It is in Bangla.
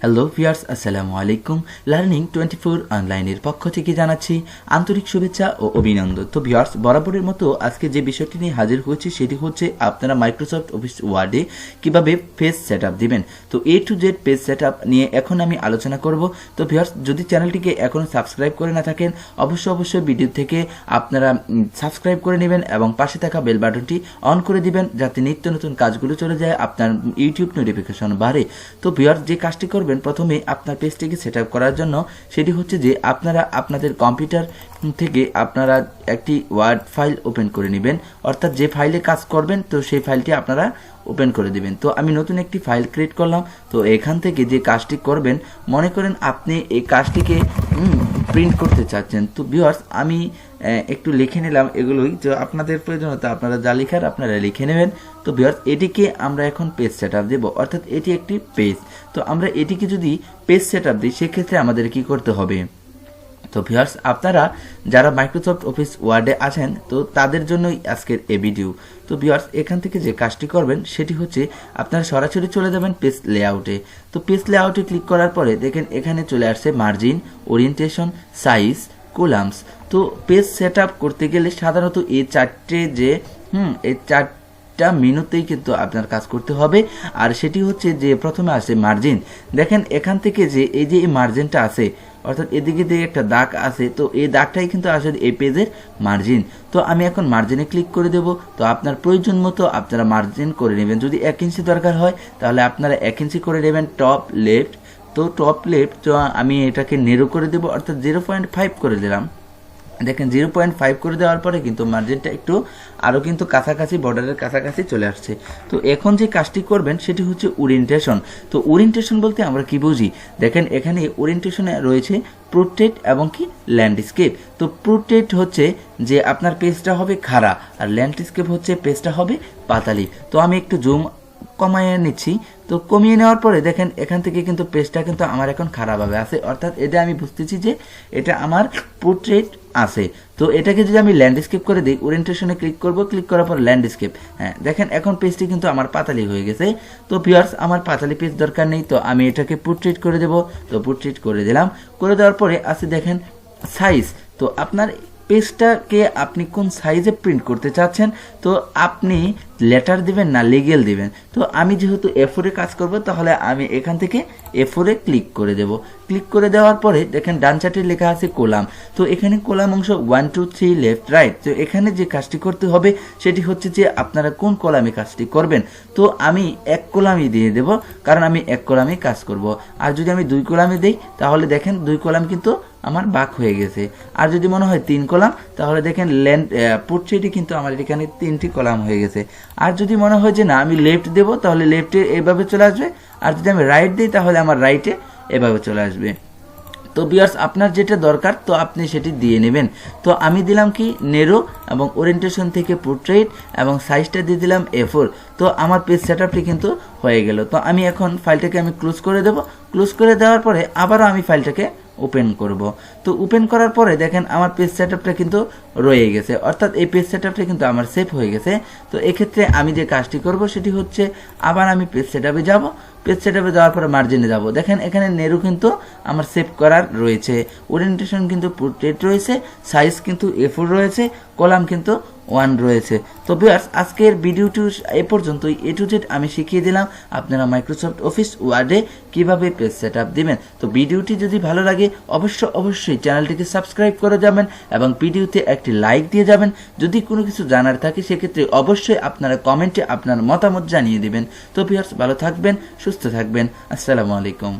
হ্যালো ভিউয়ার্স, আসসালামু আলাইকুম। লার্নিং 24 অনলাইনের পক্ষ থেকে জানাচ্ছি আন্তরিক শুভেচ্ছা ও অভিনন্দন। তো ভিউয়ার্স, বরাবরের মতো আজকে যে বিষয়টি নিয়ে হাজির হয়েছি সেটি হচ্ছে আপনারা মাইক্রোসফট অফিস ওয়ার্ডে কিভাবে পেজ সেটআপ দিবেন। তো A to Z page setup নিয়ে এখন আমি আলোচনা করব। তো ভিউয়ার্স, যদি চ্যানেলটিকে এখনো সাবস্ক্রাইব করে না থাকেন অবশ্যই ভিডিও থেকে আপনারা সাবস্ক্রাইব করে নেবেন এবং পাশে থাকা বেল বাটনটি অন করে দিবেন যাতে নিত্য নতুন কাজগুলো চলে যায়, আপনার ইউটিউব নোটিফিকেশন বাড়ে। তো ভিউয়ার্স, যে কাজটি করবেন প্রথমে আপনার পেজটিকে সেটআপ করার জন্য সেটি হচ্ছে যে আপনারা আপনাদের কম্পিউটার থেকে আপনারা একটি ওয়ার্ড ফাইল ওপেন করে নেবেন, অর্থাৎ যে ফাইলে কাজ করবেন তো সেই ফাইলটি আপনারা ওপেন করে দিবেন। তো আমি নতুন একটি ফাইল ক্রিয়েট করলাম। তো এখান থেকে যে কাজটি করবেন, মনে করেন আপনি এই কাজটিকে প্রিন্ট করতে চাচ্ছেন। তো ভিউয়ার্স, আমি একটু লিখে নিলাম এগুলোই, তো আপনাদের প্রয়োজনীয়তা আপনারা যা লিখার আপনারা লিখে নেবেন। তো ভিউয়ার্স, এটিকে আমরা এখন পেজ সেটআপ দেব, অর্থাৎ এটি একটি পেজ। তো আমরা এটিকে যদি পেজ সেটআপ দিই সেক্ষেত্রে আমাদের কি করতে হবে? তো ভিউয়ার্স, আপনারা যারা মাইক্রোসফট অফিস ওয়ার্ডে আছেন তো তাদের জন্যই আজকের এই ভিডিও। তো ভিউয়ার্স, এখান থেকে যে কাজটি করবেন সেটি হচ্ছে আপনারা সরাসরি চলে যাবেন পেজ লেআউটে। তো পেজ লেআউটে ক্লিক করার পরে দেখেন এখানে চলে আসছে মার্জিন, ওরিয়েন্টেশন, সাইজ, কলামস। তো পেজ সেটআপ করতে গেলে সাধারণত এই চারটে এই চারটা মেনুতেই কিন্তু আপনার কাজ করতে হবে। আর সেটি হচ্ছে যে প্রথমে আসে মার্জিন। দেখেন এখান থেকে যে এই মার্জিনটা আছে, অর্থাৎ এদিকে দিয়ে একটা দাগ আছে, তো এই দাগটাই কিন্তু আসলে এই পেজের মার্জিন। তো আমি এখন মার্জিনে ক্লিক করে দেব। তো আপনার প্রয়োজন মতো আপনারা মার্জিন করে নেবেন। যদি 1 ইঞ্চি দরকার হয় তাহলে আপনারা 1 ইঞ্চি করে নেবেন টপ লেফট। তো টপ লেফট তো আমি এটাকে নেরো করে দেব, অর্থাৎ 0.5 করে দিলাম। দেখেন 0.5 করে দেওয়ার পরে কিন্তু মার্জিনটা একটু আরও কিন্তু কাছাকাছি, বর্ডারের কাছাকাছি চলে আসছে। তো এখন যে কাজটি করবেন সেটি হচ্ছে ওরিয়েন্টেশন। তো ওরিয়েন্টেশন বলতে আমরা কি বুঝি? দেখেন এখানে ওরিয়েন্টেশনে রয়েছে পোর্ট্রেট এবং কি ল্যান্ডস্কেপ। তো পোর্ট্রেট হচ্ছে যে আপনার পেজটা হবে খাড়া, আর ল্যান্ডস্কেপ হচ্ছে পেজটা হবে পাতালি। তো আমি একটু জুম কমিয়ে নিচ্ছি। তো কমিয়ে নেওয়ার পরে দেখেন এখান থেকে কিন্তু পেজটা কিন্তু আমার এখন খারাপভাবে আছে, অর্থাৎ এটা আমি বুঝতেছি যে এটা আমার পোর্ট্রেট আছে। তো এটাকে যদি আমি ল্যান্ডস্কেপ করে দিই, ওরিয়েন্টেশনে ক্লিক করব, ক্লিক করার পর ল্যান্ডস্কেপ, হ্যাঁ দেখেন এখন পেজটি কিন্তু আমার পাতালি হয়ে গেছে। তো ভিউয়ার্স, আমার পাতালি পেজ দরকার নেই, তো আমি এটাকে পোর্ট্রেট করে দেব। তো পোর্ট্রেট করে দিলাম। করে দেওয়ার পরে আছে দেখেন সাইজ। তো আপনার পেজটাকে আপনি কোন সাইজে প্রিন্ট করতে চাচ্ছেন, তো আপনি লেটার দিবেন না লিগেল দিবেন। তো আমি যেহেতু A4 এ কাজ করব তাহলে আমি এখান থেকে A4 এ ক্লিক করে দেব। ক্লিক করে দেওয়ার পরে দেখেন ডান চার্টে লেখা আছে কলাম। তো এখানে কলাম অংশ 1 2 3 লেফট রাইট। তো এখানে যে কাজটি করতে হবে সেটি হচ্ছে যে আপনারা কোন কলামে কাজটি করবেন। তো আমি 1 কলামই দিয়ে দেব, কারণ আমি 1 কলামে কাজ করব। আর যদি আমি 2 কলামে দেই তাহলে দেখেন 2 কলাম কিন্তু আমার বাক হয়ে গেছে। আর যদি মনে হয় 3 কলাম তাহলে দেখেন পোর্ট্রেটে কিন্তু আমার এখানে 3টি কলাম হয়ে গেছে। আর যদি মনে হয় যে না আমি লেফট দেব তাহলে লেফটে এভাবে চলে আসবে, আর যদি আমি রাইট দিই তাহলে আমার রাইটে এভাবে চলে আসবে। তো ভিউয়ার্স, আপনার যেটা দরকার তো আপনি সেটি দিয়ে নেবেন। তো আমি দিলাম কি নেরো, এবং ওরিয়েন্টেশন থেকে পোর্ট্রেট, এবং সাইজটা দিয়ে দিলাম A4। তো আমার পেজ সেটআপটি কিন্তু হয়ে গেল। তো আমি এখন ফাইলটাকে আমি ক্লোজ করে দেব। ক্লোজ করে দেওয়ার পরে আবারও আমি ফাইলটাকে ওপেন করব। তো ওপেন করার পরে দেখেন আমার পেজ সেটআপটা কিন্তু রয়ে গেছে, অর্থাৎ এই পেজ সেটআপটা কিন্তু আমার সেভ হয়ে গেছে। তো এক্ষেত্রে আমি যে কাজটি করব সেটি হচ্ছে আবার আমি পেজ সেটআপে যাব। পেজ সেটআপে যাওয়ার পরে মার্জিনে যাব। দেখেন এখানে নেরু কিন্তু আমার সেভ করার রয়েছে, ওরিয়েন্টেশন কিন্তু পোর্ট্রেট রয়েছে, সাইজ কিন্তু A4 রয়েছে, কলাম কিন্তু 1 রয়েছে। তো ভিউয়ার্স, আজকের ভিডিওটি এ পর্যন্তই। A to Z আমি শিখিয়ে দিলাম আপনারা মাইক্রোসফট অফিস ওয়ার্ডে কিভাবে পেজ সেটআপ দিবেন। তো ভিডিওটি যদি ভালো লাগে অবশ্যই চ্যানেলটিকে সাবস্ক্রাইব করে যাবেন এবং ভিডিওতে একটি লাইক দিয়ে যাবেন। যদি কোনো কিছু জানার থাকে সেক্ষেত্রে অবশ্যই আপনারা কমেন্টে আপনার মতামত জানিয়ে দিবেন। তো ভিউয়ার্স, ভালো থাকবেন, সুস্থ থাকবেন। আসসালামু আলাইকুম।